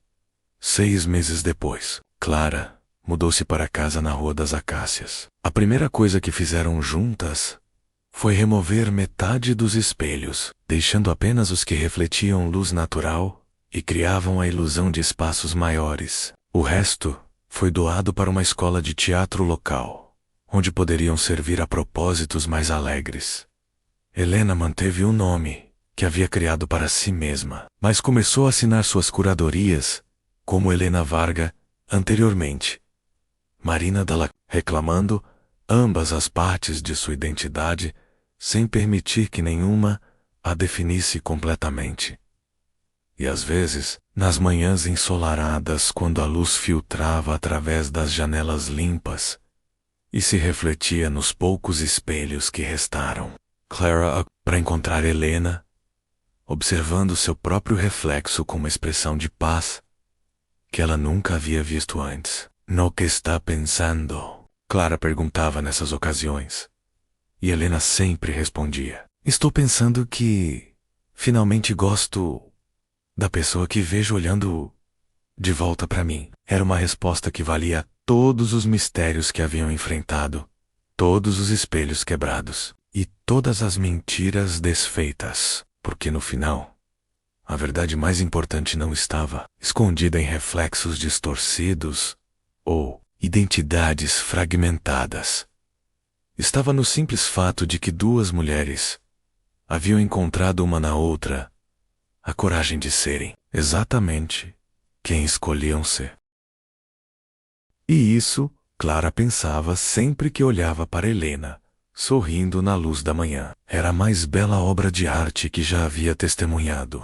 6 meses depois, Clara mudou-se para casa na Rua das Acácias. A primeira coisa que fizeram juntas foi remover metade dos espelhos, deixando apenas os que refletiam luz natural e criavam a ilusão de espaços maiores. O resto foi doado para uma escola de teatro local, onde poderiam servir a propósitos mais alegres. Helena manteve um nome que havia criado para si mesma, mas começou a assinar suas curadorias como Helena Varga anteriormente. Marina Dalla, reclamando ambas as partes de sua identidade, sem permitir que nenhuma a definisse completamente. E às vezes, nas manhãs ensolaradas, quando a luz filtrava através das janelas limpas e se refletia nos poucos espelhos que restaram, Clara para encontrar Helena, observando seu próprio reflexo com uma expressão de paz que ela nunca havia visto antes. No que está pensando? Clara perguntava nessas ocasiões. E Helena sempre respondia, estou pensando que finalmente gosto da pessoa que vejo olhando de volta para mim. Era uma resposta que valia todos os mistérios que haviam enfrentado, todos os espelhos quebrados e todas as mentiras desfeitas, porque no final, a verdade mais importante não estava escondida em reflexos distorcidos ou identidades fragmentadas. Estava no simples fato de que duas mulheres haviam encontrado uma na outra a coragem de serem exatamente quem escolhiam ser. E isso, Clara pensava sempre que olhava para Helena, sorrindo na luz da manhã. Era a mais bela obra de arte que já havia testemunhado.